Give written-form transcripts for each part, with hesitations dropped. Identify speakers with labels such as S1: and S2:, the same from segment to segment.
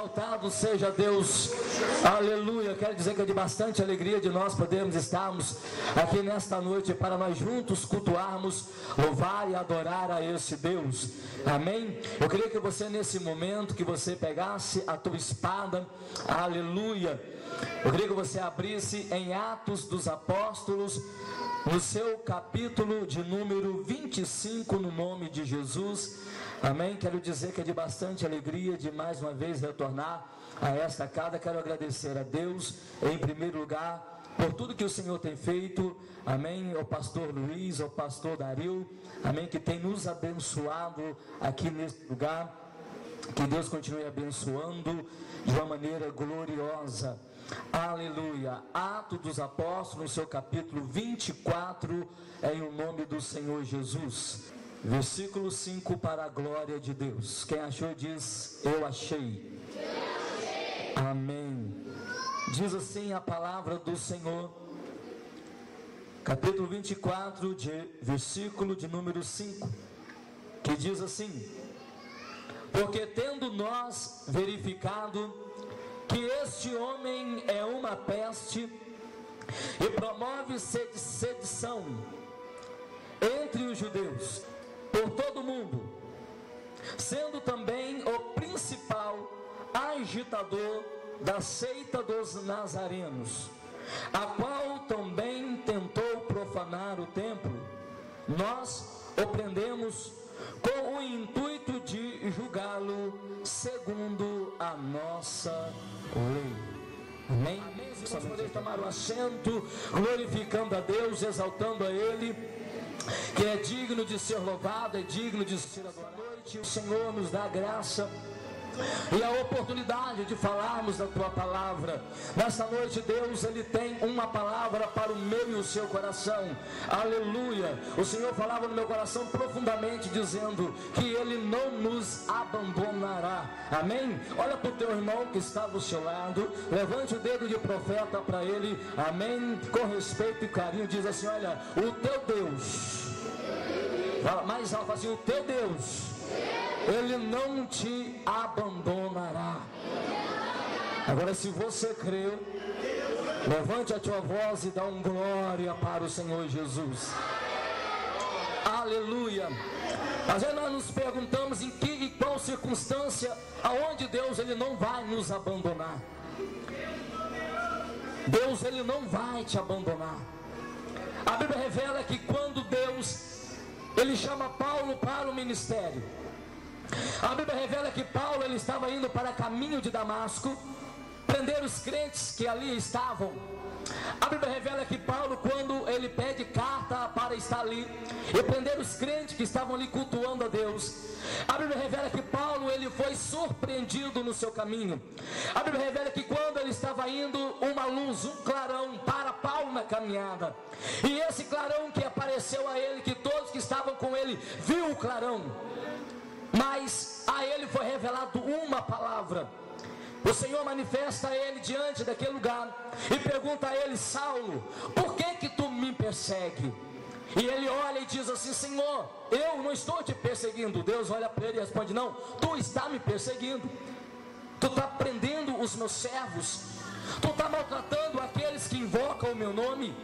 S1: exaltado seja Deus, aleluia. Quero dizer que é de bastante alegria de nós podermos estarmos aqui nesta noite para nós juntos cultuarmos, louvar e adorar a esse Deus, amém? Eu queria que você nesse momento, que você pegasse a tua espada, aleluia. Eu queria que você abrisse em Atos dos Apóstolos, no seu capítulo de número 25, no nome de Jesus, amém? Quero dizer que é de bastante alegria de mais uma vez retornar a esta casa. Quero agradecer a Deus, em primeiro lugar, por tudo que o Senhor tem feito, amém? Ao pastor Luiz, ao pastor Dario, amém? Que tem nos abençoado aqui nesse lugar. Que Deus continue abençoando de uma maneira gloriosa, aleluia. Atos dos Apóstolos, no seu capítulo 24, em o nome do Senhor Jesus, versículo 5, para a glória de Deus. Quem achou diz: eu achei. Amém. Diz assim a palavra do Senhor, capítulo 24, versículo de número 5, que diz assim: porque tendo nós verificado que este homem é uma peste e promove sedição entre os judeus por todo o mundo, sendo também o principal agitador da seita dos nazarenos, a qual também tentou profanar o templo, nós o prendemos com o intuito de julgá-lo segundo a nossa lei. Amém? Vamos poder tomar o assento, glorificando a Deus, exaltando a Ele, que é digno de ser louvado, é digno de ser adorado. O Senhor nos dá graça e a oportunidade de falarmos da tua palavra. Nessa noite, Deus, Ele tem uma palavra para o meu e o seu coração, aleluia. O Senhor falava no meu coração profundamente, dizendo que Ele não nos abandonará, amém? Olha para o teu irmão que está do seu lado, levante o dedo de profeta para ele, amém? Com respeito e carinho, diz assim: olha, o teu Deus, fala mais alto assim: o teu Deus, Ele não te abandonará. Agora, se você creu, levante a tua voz e dá um glória para o Senhor Jesus, aleluia. Às vezes nós nos perguntamos em que e qual circunstância, aonde Deus Ele não vai nos abandonar. Deus Ele não vai te abandonar. A Bíblia revela que quando Deus Ele chama Paulo para o ministério, a Bíblia revela que Paulo ele estava indo para caminho de Damasco, prender os crentes que ali estavam. A Bíblia revela que Paulo, quando ele pede carta para estar ali e prender os crentes que estavam ali cultuando a Deus, a Bíblia revela que Paulo ele foi surpreendido no seu caminho. A Bíblia revela que quando ele estava indo, uma luz, um clarão para Paulo na caminhada, e esse clarão que apareceu a ele, que todos que estavam com ele viu o clarão, mas a ele foi revelado uma palavra. O Senhor manifesta a ele diante daquele lugar e pergunta a ele: Saulo, por que tu me persegue? E ele olha e diz assim: Senhor, eu não estou te perseguindo. Deus olha para ele e responde: não, tu está me perseguindo. Tu está prendendo os meus servos, tu está maltratando aqueles que invocam o meu nome.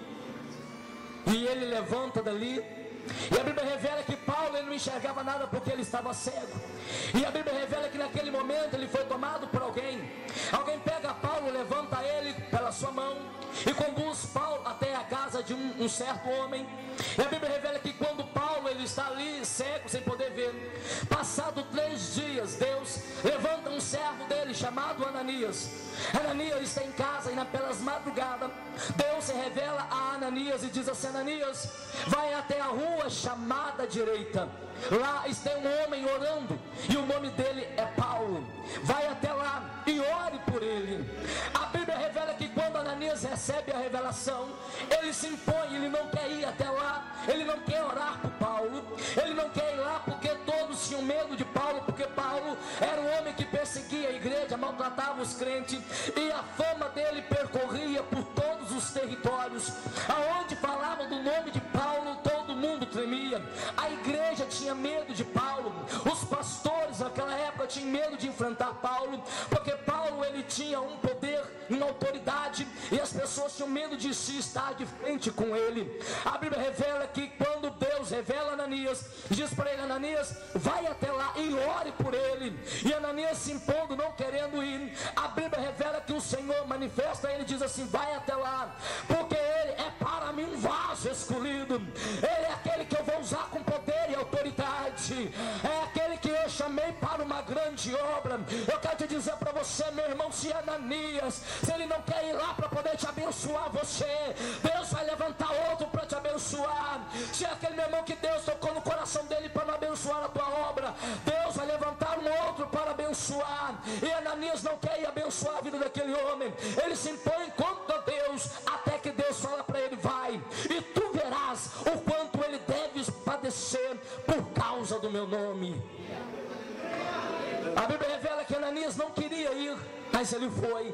S1: E ele levanta dali. E a Bíblia revela que Paulo ele não enxergava nada porque ele estava cego. E a Bíblia revela que naquele momento ele foi tomado por alguém. Alguém pega Paulo, levanta ele pela sua mão e conduz Paulo até a casa de um certo homem. E a Bíblia revela que quando Paulo ele está ali cego, sem poder ver, passado 3 dias, Deus levanta um servo dele chamado Ananias. Ananias está em casa e pelas madrugadas Deus se revela a Ananias e diz assim: Ananias, vai até a rua chamada direita. Lá está um homem orando e o nome dele é Paulo. Vai até lá e ore por ele. A Bíblia revela que quando Ananias recebe a revelação, ele se impõe, ele não quer ir até lá, ele não quer orar por Paulo, ele não quer ir lá porque todos tinham medo de Paulo, porque Paulo era um homem que perseguia a igreja, maltratava os crentes, e a fama dele percorria por todos os territórios. Aonde falava do nome de Paulo, todo mundo tremia. pandemia, a igreja tinha medo de Paulo, os pastores naquela época tinham medo de enfrentar Paulo, porque Paulo ele tinha um poder, uma autoridade, e as pessoas tinham medo de se estar de frente com ele. A Bíblia revela que quando Deus revela a Ananias, diz para ele: Ananias, vai até lá e ore por ele. E Ananias se impondo, não querendo ir, a Bíblia revela que o Senhor manifesta, ele diz assim: vai até lá, porque ele é para mim um vaso escolhido, ele é aquele que eu vou usar com poder e autoridade, é aquele que eu chamei para uma grande obra. Eu quero te dizer para você, meu irmão, se Ananias, se ele não quer ir lá para poder te abençoar você, Deus vai levantar outro para te abençoar. Se é aquele meu irmão que Deus tocou no coração dele para não abençoar a tua obra, Deus vai levantar um outro para abençoar. E Ananias não quer ir abençoar a vida daquele homem, ele se impõe contra Deus, até que Deus fala para ele: vai, e tu verás o quanto ele deve padecer por causa do meu nome. A Bíblia revela que Ananias não queria ir, mas ele foi.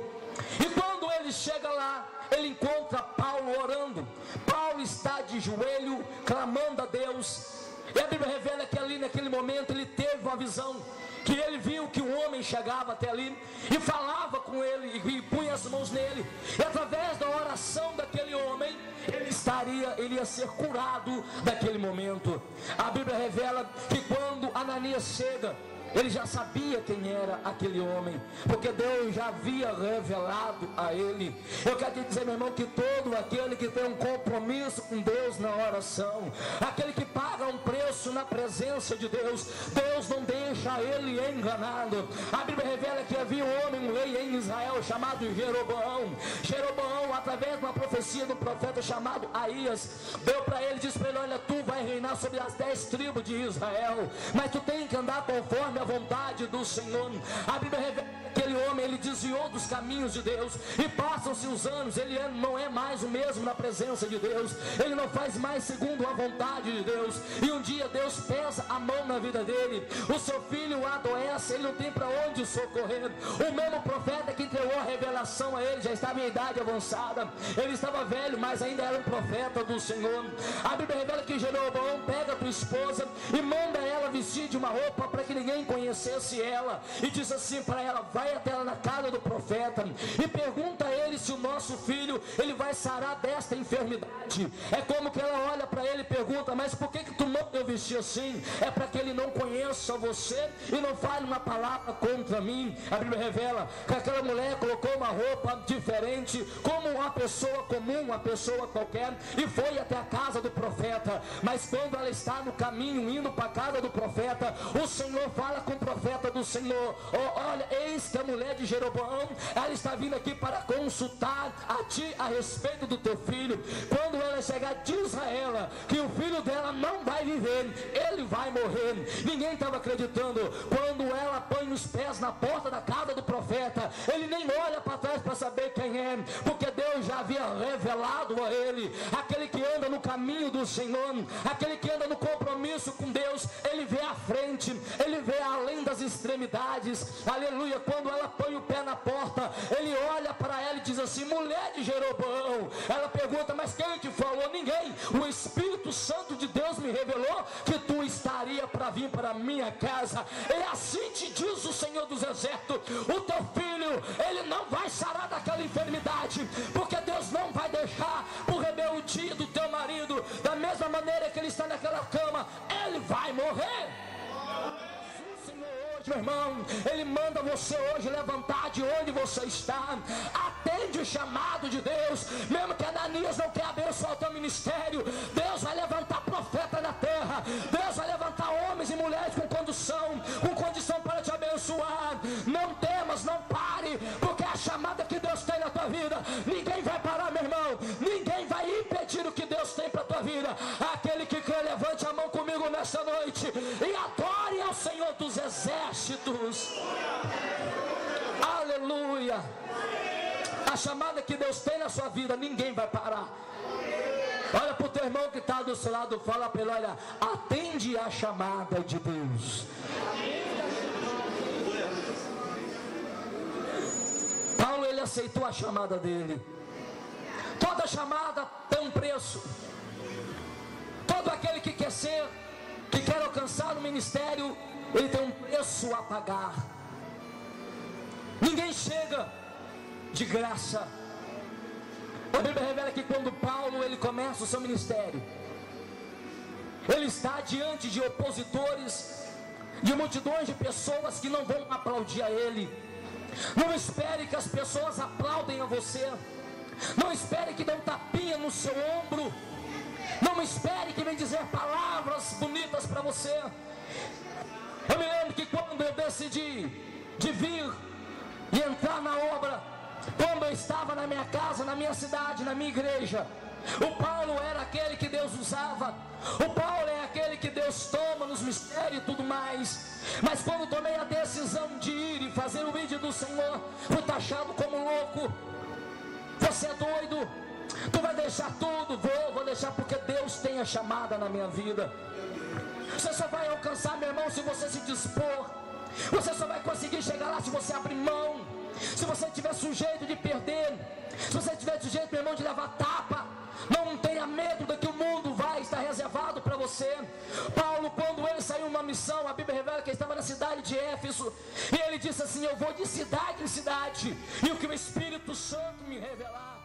S1: E quando ele chega lá, ele encontra Paulo orando. Paulo está de joelho, clamando a Deus. E a Bíblia revela que ali naquele momento ele teve uma visão, que ele viu que um homem chegava até ali e falava com ele e punha as mãos nele, e através da oração daquele homem ele ia ser curado daquele momento. A Bíblia revela que quando Ananias chega, ele já sabia quem era aquele homem, porque Deus já havia revelado a ele. Eu quero te dizer, meu irmão, que todo aquele que tem um compromisso com Deus na oração, aquele que paga um preço na presença de Deus, Deus não deixa ele enganado. A Bíblia revela que havia um homem, um rei em Israel chamado Jeroboão. Jeroboão, através de uma profecia do profeta chamado Aías, deu para ele, disse para ele: olha, tu vai reinar sobre as 10 tribos de Israel, mas tu tem que andar conforme a vontade do Senhor. A Bíblia revela que aquele homem, ele desviou dos caminhos de Deus, e passam-se os anos, ele não é mais o mesmo na presença de Deus, ele não faz mais segundo a vontade de Deus, e um dia Deus pesa a mão na vida dele, o seu filho adoece, ele não tem para onde socorrer. O mesmo profeta que entregou a revelação a ele já estava em idade avançada, ele estava velho, mas ainda era um profeta do Senhor. A Bíblia revela que Jeroboão pega a tua esposa e manda ela vestir de uma roupa para que ninguém conhecesse ela, e diz assim para ela: vai até ela na casa do profeta e pergunta a ele se o nosso filho ele vai sarar desta enfermidade. É como que ela olha para ele e pergunta: mas por que tu manda eu vestir assim? É para que ele não conheça você e não fale uma palavra contra mim. A Bíblia revela que aquela mulher colocou uma roupa diferente, como uma pessoa comum, uma pessoa qualquer, e foi até a casa do profeta. Mas quando ela está no caminho indo para a casa do profeta, o Senhor fala com o profeta do Senhor: olha, eis que a mulher de Jeroboão, ela está vindo aqui para consultar a ti a respeito do teu filho. Quando ela chegar, diz a ela que o filho dela não vai viver, ele vai morrer. Ninguém estava acreditando. Quando ela põe os pés na porta da casa do profeta, ele nem olha para trás para saber quem é, porque Deus já havia revelado a ele. Aquele que anda no caminho do Senhor, aquele que anda no compromisso com Deus, ele vê à frente, ele vê além das extremidades. Aleluia. Quando ela põe o pé na porta, ele olha para ela e diz assim: mulher de Jeroboão. Ela pergunta: mas quem te falou? Ninguém. O Espírito Santo de Deus me revelou que tu estaria para vir para a minha casa. E assim te diz o Senhor dos Exércitos: o teu filho, ele não vai sarar daquela enfermidade, porque Deus não vai deixar por rebeldia do teu marido. Da mesma maneira que ele está naquela cama, ele vai morrer. Meu irmão, ele manda você hoje levantar de onde você está. Atende o chamado de Deus. Mesmo que Ananias não quer abençoar o teu ministério, Deus vai levantar profeta na terra. Deus vai levantar homens e mulheres com condição para te abençoar. Não temas, não pare, porque a chamada que Deus tem na tua vida, ninguém vai parar, meu irmão. Ninguém vai impedir o que Deus tem para a tua vida. Aquele que crê, levante a mão comigo nessa noite e adore ao Senhor dos Exércitos. Aleluia. A chamada que Deus tem na sua vida, ninguém vai parar. Olha para o teu irmão que está do seu lado, fala para ele: olha, atende a chamada de Deus. Paulo, ele aceitou a chamada dele. Toda chamada tem um preço. Todo aquele que quer você que quer alcançar o ministério, ele tem um preço a pagar. Ninguém chega de graça. A Bíblia revela que quando Paulo ele começa o seu ministério, ele está diante de opositores, de multidões de pessoas que não vão aplaudir a ele. Não espere que as pessoas aplaudem a você. Não espere que dê um tapinha no seu ombro. Não espere que venha dizer palavras bonitas para você. Eu me lembro que quando eu decidi de vir e entrar na obra, quando eu estava na minha casa, na minha cidade, na minha igreja, o Paulo era aquele que Deus usava. O Paulo é aquele que Deus toma nos mistérios e tudo mais. Mas quando tomei a decisão de ir e fazer o vídeo do Senhor, fui taxado como louco. Você é doido? Tu vai deixar tudo? Vou deixar, porque Deus tem a chamada na minha vida. Você só vai alcançar, meu irmão, se você se dispor. Você só vai conseguir chegar lá se você abrir mão. Se você tiver sujeito de perder, se você tiver sujeito, meu irmão, de levar tapa, não tenha medo do que o mundo vai estar reservado para você. Paulo, quando ele saiu numa missão, a Bíblia revela que ele estava na cidade de Éfeso, e ele disse assim: eu vou de cidade em cidade, e o que o Espírito Santo me revelar,